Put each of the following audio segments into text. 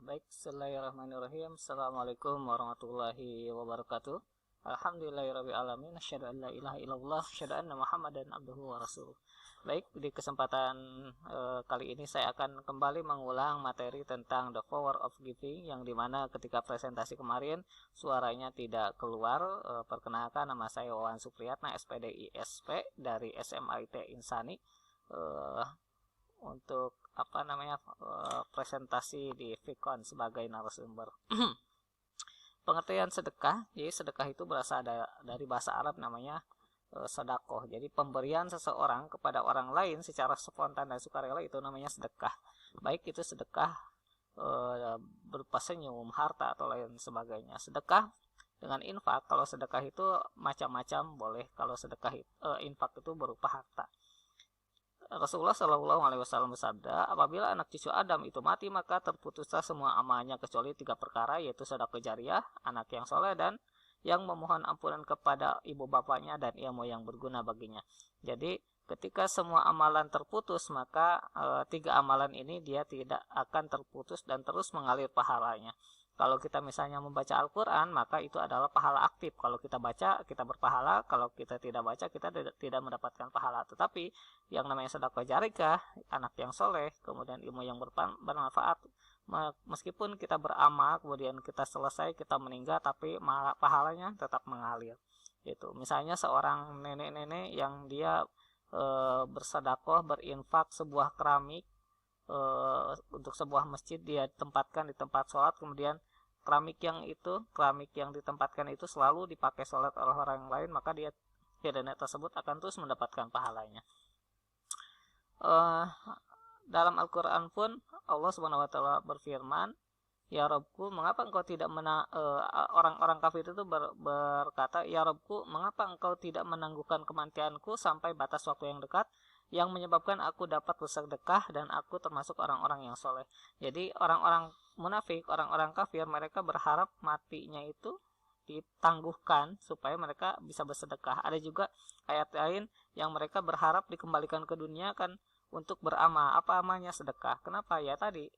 Baik, bismillahirrahmanirrahim. Assalamualaikum warahmatullahi wabarakatuh. Alhamdulillahirabbil alamin. Asyhadu an la ilaha illallah, asyhadu anna Muhammadan abduhu wa rasuluh. Baik, di kesempatan kali ini saya akan kembali mengulang materi tentang the power of giving, yang dimana ketika presentasi kemarin suaranya tidak keluar. Perkenalkan, nama saya Wawan Supriyatna, SPDI SP dari SMIT Insani. Untuk presentasi di Vicon sebagai narasumber. Pengertian sedekah, jadi sedekah itu berasal dari bahasa Arab, namanya sedekah. Jadi pemberian seseorang kepada orang lain secara spontan dan sukarela itu namanya sedekah. Baik itu sedekah berupa senyum, harta atau lain sebagainya. Sedekah dengan infak, kalau sedekah itu macam-macam boleh. Kalau sedekah infak itu berupa harta. Rasulullah Shallallahu Alaihi Wasallam bersabda, apabila anak cucu Adam itu mati, maka terputuslah semua amalnya kecuali 3 perkara, yaitu sedekah jariyah, anak yang soleh, dan yang memohon ampunan kepada ibu bapaknya dan ilmu yang berguna baginya. Jadi ketika semua amalan terputus, maka 3 amalan ini dia tidak akan terputus dan terus mengalir pahalanya. Kalau kita misalnya membaca Al-Quran, maka itu adalah pahala aktif. Kalau kita baca, kita berpahala. Kalau kita tidak baca, kita tidak mendapatkan pahala. Tetapi yang namanya sedekah jariyah, anak yang soleh, kemudian ilmu yang bermanfaat, meskipun kita beramal, kemudian kita selesai, kita meninggal, tapi pahalanya tetap mengalir. Itu misalnya seorang nenek-nenek yang dia bersedekah, berinfak sebuah keramik untuk sebuah masjid, dia tempatkan di tempat sholat, kemudian keramik yang ditempatkan itu selalu dipakai sholat oleh orang lain, maka dia nenek tersebut akan terus mendapatkan pahalanya. Dalam Al-Quran pun Allah Subhanahu Wa Taala berfirman, ya Rabbku, mengapa engkau tidak orang-orang kafir itu berkata, ya Rabbku, mengapa engkau tidak menangguhkan kematianku sampai batas waktu yang dekat, yang menyebabkan aku dapat bersedekah dan aku termasuk orang-orang yang soleh. Jadi orang-orang munafik, orang-orang kafir, mereka berharap matinya itu ditangguhkan supaya mereka bisa bersedekah. Ada juga ayat lain yang mereka berharap dikembalikan ke dunia kan untuk beramal. Apa amalnya? Sedekah. Kenapa? Ya tadi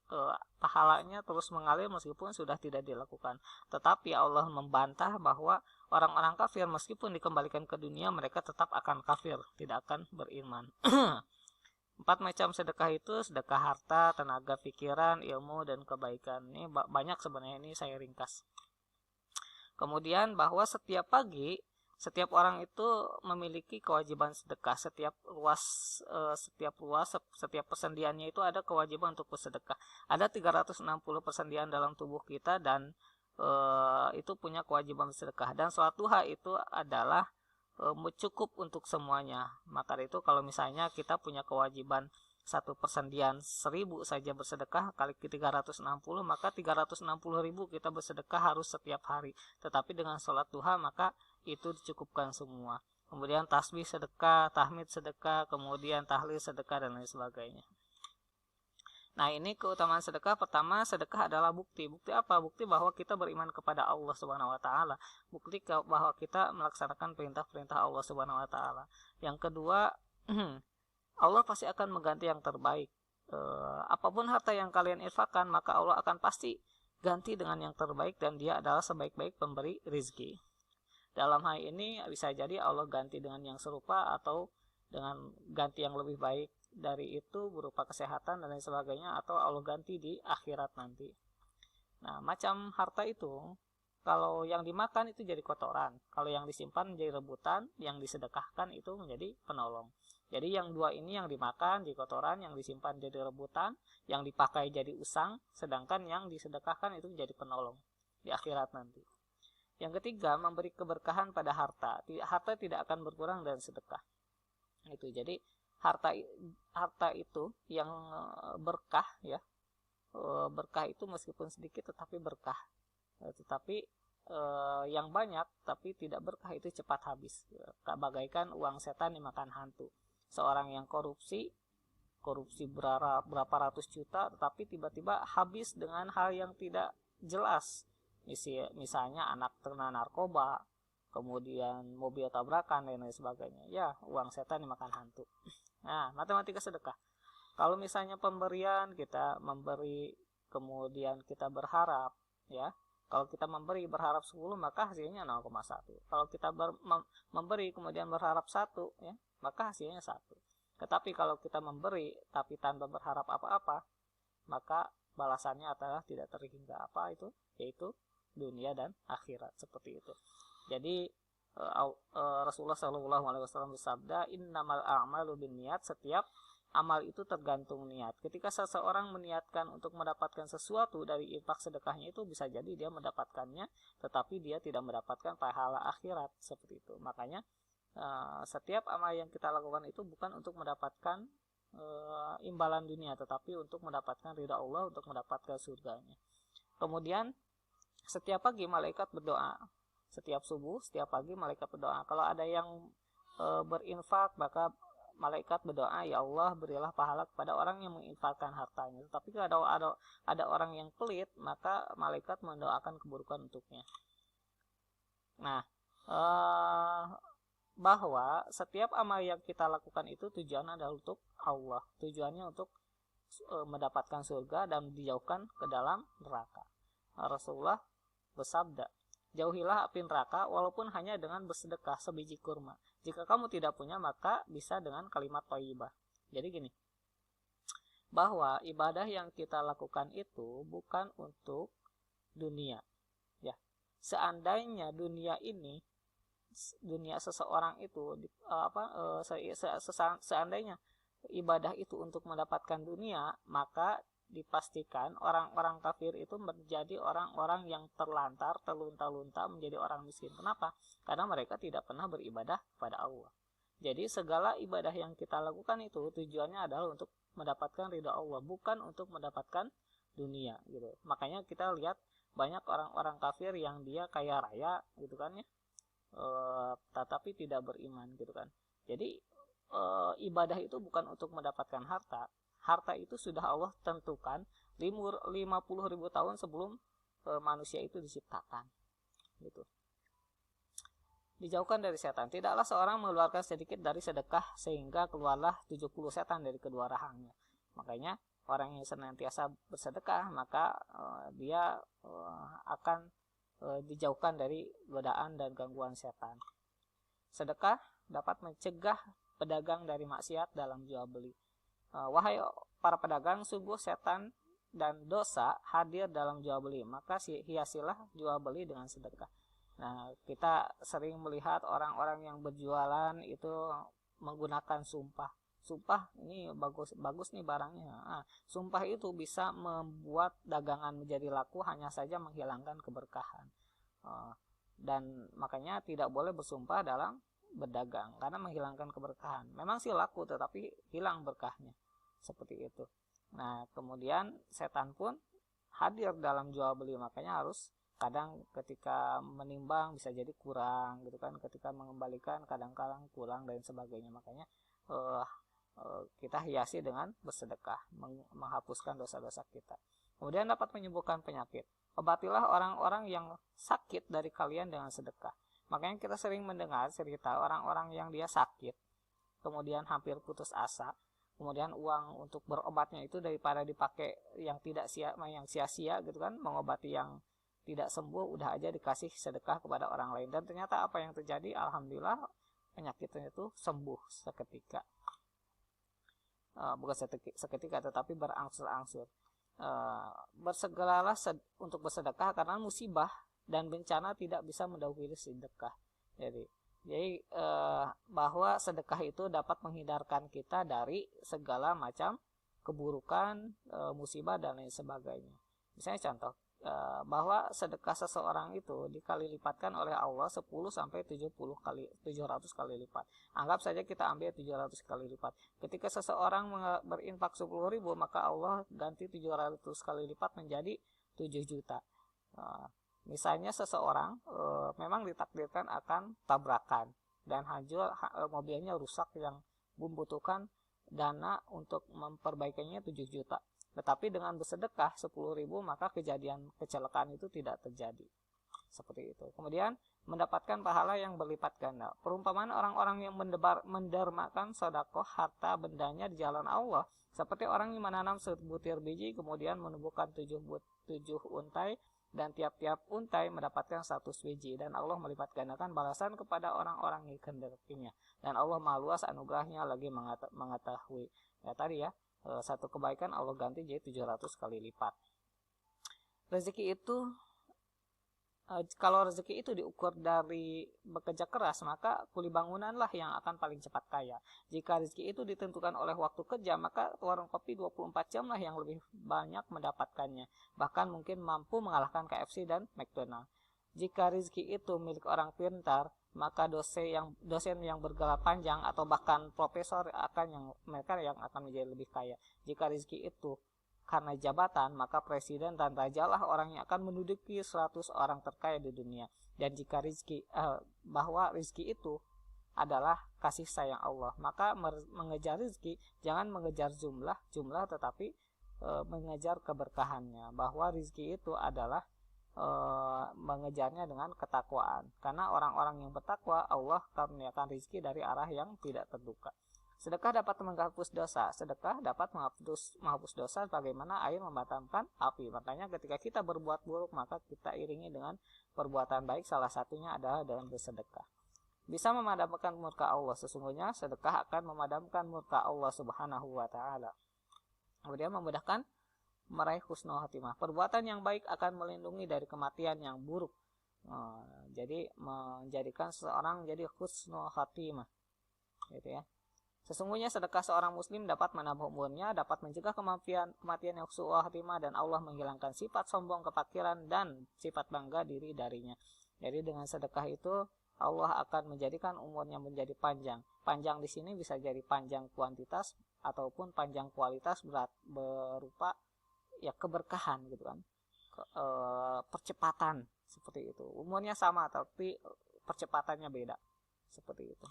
pahalanya terus mengalir meskipun sudah tidak dilakukan. Tetapi Allah membantah bahwa orang-orang kafir meskipun dikembalikan ke dunia, mereka tetap akan kafir, tidak akan beriman. 4 macam sedekah itu: sedekah harta, tenaga, pikiran, ilmu, dan kebaikan. Ini banyak sebenarnya, ini saya ringkas. Kemudian bahwa setiap pagi setiap orang itu memiliki kewajiban sedekah. Setiap persendiannya itu ada kewajiban untuk bersedekah. Ada 360 persendian dalam tubuh kita, dan itu punya kewajiban bersedekah. Dan sholat duha itu adalah cukup untuk semuanya. Maka itu kalau misalnya kita punya kewajiban 1 persendian 1000 saja bersedekah, kali 360, maka 360.000 kita bersedekah harus setiap hari. Tetapi dengan sholat duha maka itu dicukupkan semua. Kemudian tasbih sedekah, tahmid sedekah, kemudian tahlil sedekah, dan lain sebagainya. Nah, ini keutamaan sedekah. Pertama, sedekah adalah bukti. Bukti apa? Bukti bahwa kita beriman kepada Allah Subhanahu wa taala. Bukti bahwa kita melaksanakan perintah-perintah Allah Subhanahu wa taala. Yang kedua, Allah pasti akan mengganti yang terbaik. Apapun harta yang kalian infakkan, maka Allah akan pasti ganti dengan yang terbaik, dan Dia adalah sebaik-baik pemberi rizki. Dalam hal ini bisa jadi Allah ganti dengan yang serupa atau dengan ganti yang lebih baik dari itu berupa kesehatan dan lain sebagainya, atau Allah ganti di akhirat nanti. Nah, macam harta itu, kalau yang dimakan itu jadi kotoran, kalau yang disimpan menjadi rebutan, yang disedekahkan itu menjadi penolong. Jadi yang 2 ini, yang dimakan jadi kotoran, yang disimpan jadi rebutan, yang dipakai jadi usang, sedangkan yang disedekahkan itu jadi penolong di akhirat nanti. Yang ketiga, memberi keberkahan pada harta. Harta tidak akan berkurang dan sedekah. Itu jadi harta itu yang berkah, ya. Berkah itu meskipun sedikit tetapi berkah. Tetapi yang banyak tapi tidak berkah itu cepat habis. Bagaikan uang setan dimakan hantu. Seorang yang korupsi berapa ratus juta, tetapi tiba-tiba habis dengan hal yang tidak jelas. Misalnya anak terkena narkoba, kemudian mobil tabrakan, dan lain sebagainya. Ya, uang setan dimakan hantu. Nah, matematika sedekah. Kalau misalnya pemberian, kita memberi kemudian kita berharap, ya, kalau kita memberi berharap 10, maka hasilnya 0,1. Kalau kita memberi kemudian berharap 1, ya, maka hasilnya 1. Tetapi kalau kita memberi tapi tanpa berharap apa-apa, maka balasannya adalah tidak terhingga apa itu, yaitu dunia dan akhirat, seperti itu. Jadi Rasulullah SAW bersabda, innamal a'malu binniyat, setiap amal itu tergantung niat. Ketika seseorang meniatkan untuk mendapatkan sesuatu dari infak sedekahnya, itu bisa jadi dia mendapatkannya, tetapi dia tidak mendapatkan pahala akhirat, seperti itu. Makanya setiap amal yang kita lakukan itu bukan untuk mendapatkan imbalan dunia, tetapi untuk mendapatkan ridha Allah, untuk mendapatkan surganya. Kemudian setiap pagi malaikat berdoa. Setiap subuh, setiap pagi malaikat berdoa. Kalau ada yang berinfak, maka malaikat berdoa, ya Allah, berilah pahala kepada orang yang menginfakkan hartanya. Tapi kalau ada orang yang pelit, maka malaikat mendoakan keburukan untuknya. Nah, bahwa setiap amal yang kita lakukan itu tujuannya adalah untuk Allah. Tujuannya untuk mendapatkan surga dan dijauhkan ke dalam neraka. Rasulullah bersabda, jauhilah api neraka walaupun hanya dengan bersedekah sebiji kurma. Jika kamu tidak punya, maka bisa dengan kalimat thayyibah. Jadi gini, bahwa ibadah yang kita lakukan itu bukan untuk dunia. Ya, seandainya dunia seseorang itu seandainya ibadah itu untuk mendapatkan dunia, maka dipastikan orang-orang kafir itu menjadi orang-orang yang terlantar, terlunta-lunta, menjadi orang miskin. Kenapa? Karena mereka tidak pernah beribadah kepada Allah. Jadi segala ibadah yang kita lakukan itu tujuannya adalah untuk mendapatkan ridha Allah, bukan untuk mendapatkan dunia, gitu. Makanya kita lihat banyak orang-orang kafir yang dia kaya raya, gitu kan, ya, tetapi tidak beriman, gitu kan. Jadi ibadah itu bukan untuk mendapatkan harta. Harta itu sudah Allah tentukan 50.000 tahun sebelum manusia itu diciptakan, gitu. Dijauhkan dari setan. Tidaklah seorang mengeluarkan sedikit dari sedekah sehingga keluarlah 70 setan dari kedua rahangnya. Makanya orang yang senantiasa bersedekah, maka dia akan dijauhkan dari godaan dan gangguan setan. Sedekah dapat mencegah pedagang dari maksiat dalam jual beli. Wahai para pedagang, sungguh setan dan dosa hadir dalam jual beli, maka hiasilah jual beli dengan sedekah. Nah, kita sering melihat orang-orang yang berjualan itu menggunakan sumpah. Sumpah, ini bagus nih barangnya. Sumpah itu bisa membuat dagangan menjadi laku, hanya saja menghilangkan keberkahan. Dan makanya tidak boleh bersumpah dalam berdagang karena menghilangkan keberkahan. Memang sih laku, tetapi hilang berkahnya, seperti itu. Nah, kemudian setan pun hadir dalam jual beli, makanya harus kadang ketika menimbang bisa jadi kurang, gitu kan, ketika mengembalikan kadang-kadang kurang dan sebagainya. Makanya kita hiasi dengan bersedekah, menghapuskan dosa-dosa kita. Kemudian dapat menyembuhkan penyakit. Obatilah orang-orang yang sakit dari kalian dengan sedekah. Makanya kita sering mendengar cerita orang-orang yang dia sakit, kemudian hampir putus asa, kemudian uang untuk berobatnya itu daripada dipakai yang sia-sia, gitu kan, mengobati yang tidak sembuh, udah aja dikasih sedekah kepada orang lain. Dan ternyata apa yang terjadi? Alhamdulillah penyakitnya itu sembuh seketika. Bukan seketika, tetapi berangsur-angsur. Bersegeralah untuk bersedekah karena musibah dan bencana tidak bisa mendahului sedekah. Jadi bahwa sedekah itu dapat menghindarkan kita dari segala macam keburukan, musibah dan lain sebagainya. Misalnya contoh, bahwa sedekah seseorang itu dikali lipatkan oleh Allah 10 sampai 700 kali lipat. Anggap saja kita ambil 700 kali lipat. Ketika seseorang berinfak 10.000, maka Allah ganti 700 kali lipat menjadi 7 juta. Misalnya seseorang memang ditakdirkan akan tabrakan dan hancur, mobilnya rusak, yang membutuhkan dana untuk memperbaikinya 7 juta. Tetapi dengan bersedekah 10.000, maka kejadian kecelakaan itu tidak terjadi. seperti itu. Kemudian mendapatkan pahala yang berlipat ganda. Perumpamaan orang-orang yang mendermakan sedekah harta bendanya di jalan Allah seperti orang yang menanam sebutir biji kemudian menumbuhkan 7 untai dan tiap-tiap untai mendapatkan 100 biji, dan Allah melipat gandakan balasan kepada orang-orang yang dikehendakinya, dan Allah Maha Luas anugerahnya lagi mengetahui. Ya tadi ya, satu kebaikan Allah ganti jadi 700 kali lipat. Rezeki itu kalau rezeki itu diukur dari bekerja keras, maka kuli bangunanlah yang akan paling cepat kaya. Jika rezeki itu ditentukan oleh waktu kerja, maka warung kopi 24 jam lah yang lebih banyak mendapatkannya. Bahkan mungkin mampu mengalahkan KFC dan McDonald. Jika rezeki itu milik orang pintar, maka dosen yang bergelar panjang atau bahkan profesor mereka yang akan menjadi lebih kaya. Jika rezeki itu karena jabatan, maka presiden dan rajalah orang yang akan menduduki 100 orang terkaya di dunia. Dan jika bahwa rezeki itu adalah kasih sayang Allah, maka mengejar rezeki jangan mengejar jumlah tetapi mengejar keberkahannya. Bahwa rezeki itu adalah mengejarnya dengan ketakwaan. Karena orang-orang yang bertakwa, Allah karuniakan rezeki dari arah yang tidak terduga. Sedekah dapat menghapus dosa. Sedekah dapat menghapus dosa bagaimana air memadamkan api. Makanya ketika kita berbuat buruk, maka kita iringi dengan perbuatan baik. Salah satunya adalah dengan bersedekah. Bisa memadamkan murka Allah. Sesungguhnya sedekah akan memadamkan murka Allah Subhanahu wa Ta'ala. Kemudian memudahkan meraih husnul khatimah. Perbuatan yang baik akan melindungi dari kematian yang buruk. Jadi menjadikan seseorang jadi husnul khatimah. Gitu ya. Sesungguhnya sedekah seorang muslim dapat menambah umurnya, dapat mencegah kematian yang husnul khatimah, dan Allah menghilangkan sifat sombong, kefakiran, dan sifat bangga diri darinya. Jadi dengan sedekah itu Allah akan menjadikan umurnya menjadi panjang. Panjang di sini bisa jadi panjang kuantitas ataupun panjang kualitas berupa ya keberkahan gitu kan. Percepatan seperti itu. Umurnya sama tapi percepatannya beda. Seperti itu.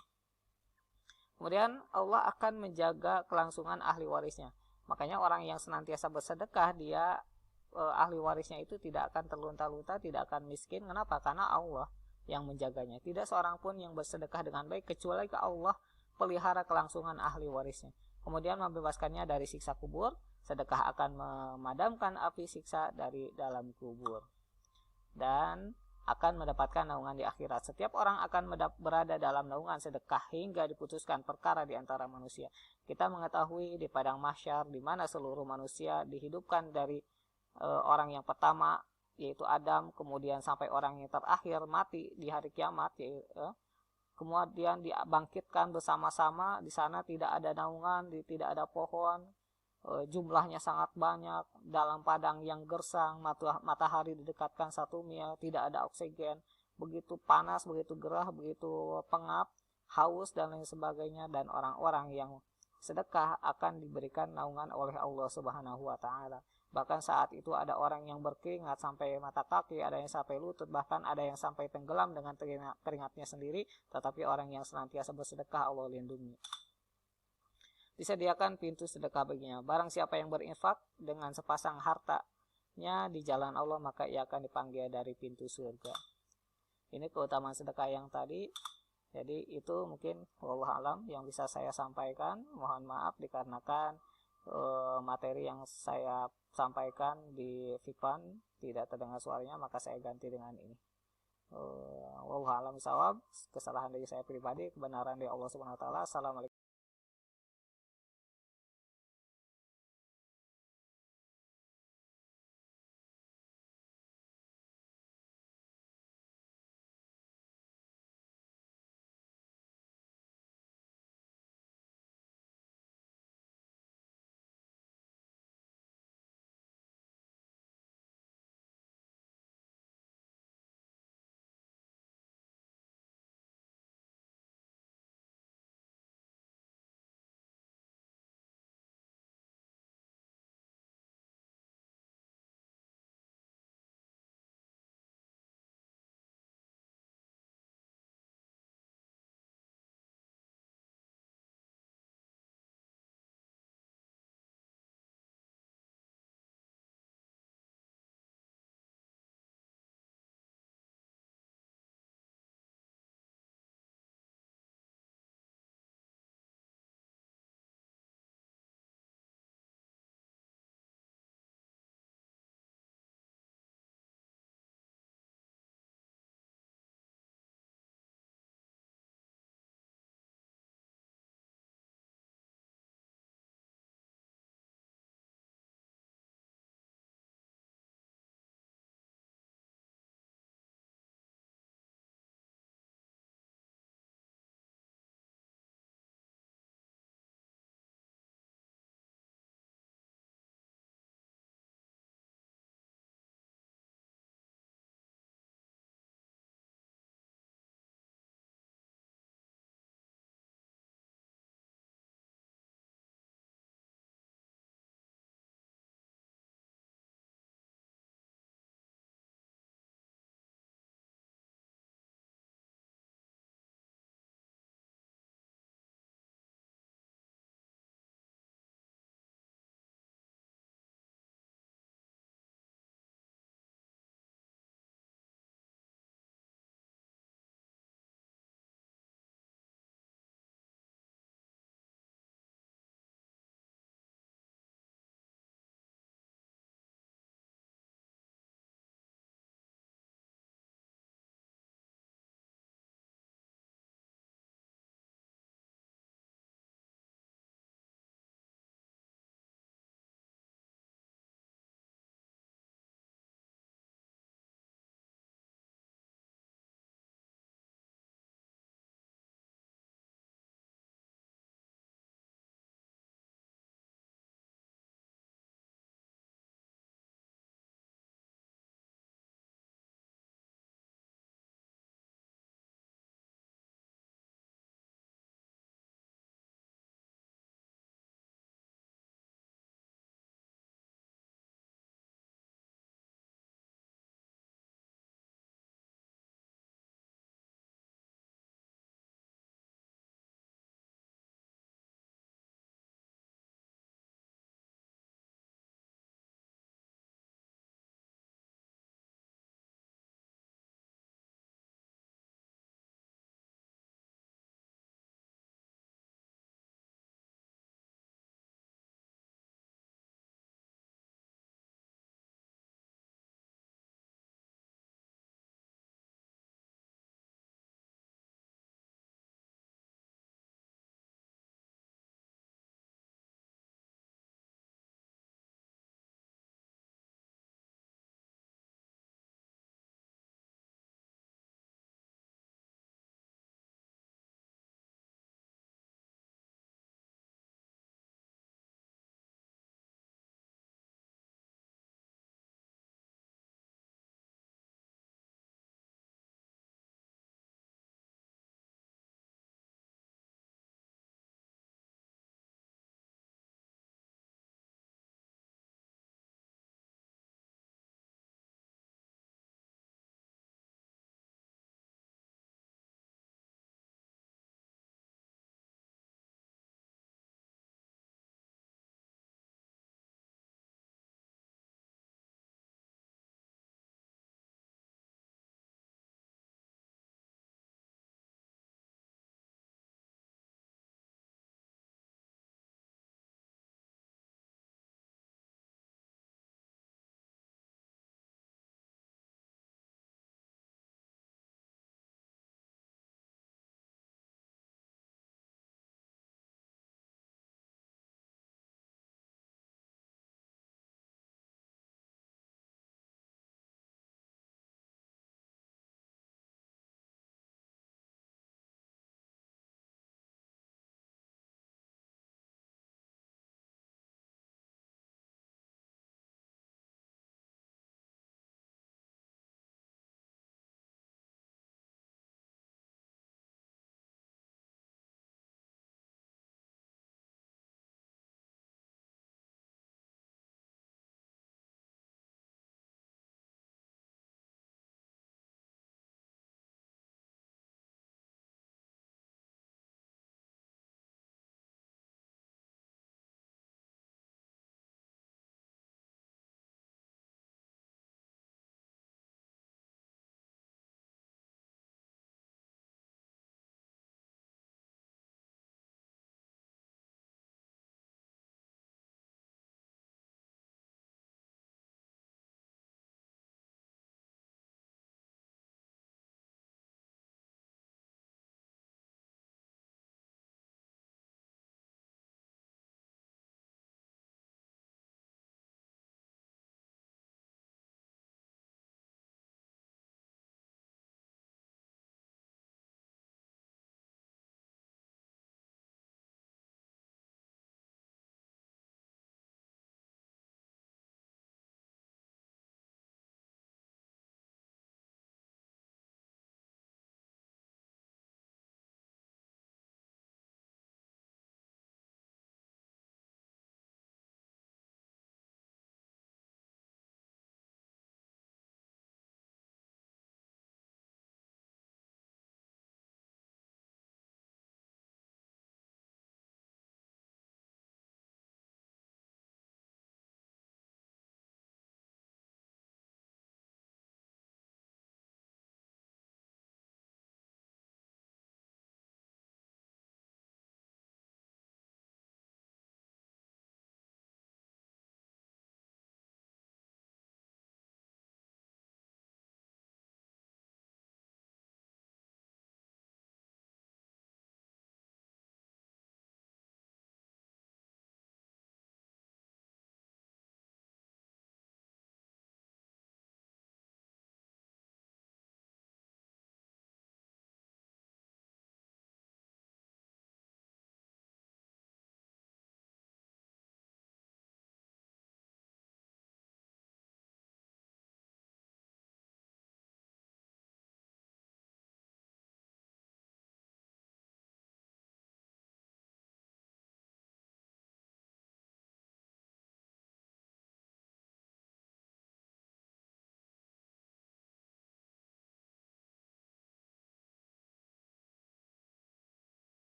Kemudian Allah akan menjaga kelangsungan ahli warisnya. Makanya orang yang senantiasa bersedekah, dia ahli warisnya itu tidak akan terlunta-lunta, tidak akan miskin. Kenapa? Karena Allah yang menjaganya. Tidak seorang pun yang bersedekah dengan baik kecuali ke Allah pelihara kelangsungan ahli warisnya. Kemudian membebaskannya dari siksa kubur. Sedekah akan memadamkan api siksa dari dalam kubur. Dan akan mendapatkan naungan di akhirat. Setiap orang akan berada dalam naungan sedekah hingga diputuskan perkara di antara manusia. Kita mengetahui di padang mahsyar di mana seluruh manusia dihidupkan dari orang yang pertama yaitu Adam, kemudian sampai orang yang terakhir mati di hari kiamat, kemudian dibangkitkan bersama-sama. Di sana tidak ada naungan, tidak ada pohon. Jumlahnya sangat banyak, dalam padang yang gersang, matahari didekatkan 1 mil, tidak ada oksigen, begitu panas, begitu gerah, begitu pengap, haus dan lain sebagainya. Dan orang-orang yang sedekah akan diberikan naungan oleh Allah Subhanahu wa Ta'ala. Bahkan saat itu ada orang yang berkeringat sampai mata kaki, ada yang sampai lutut, bahkan ada yang sampai tenggelam dengan keringatnya sendiri. Tetapi orang yang senantiasa bersedekah Allah lindungi. Disediakan pintu sedekah baginya. Barang siapa yang berinfak dengan sepasang hartanya di jalan Allah, maka ia akan dipanggil dari pintu surga. Ini keutamaan sedekah yang tadi. Jadi itu mungkin wallahu alam yang bisa saya sampaikan. Mohon maaf dikarenakan materi yang saya sampaikan di Fikwan tidak terdengar suaranya, maka saya ganti dengan ini. Wallahu alam bishawab. Kesalahan dari saya pribadi, kebenaran dari Allah Subhanahu wa Ta'ala. Assalamualaikum.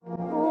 you.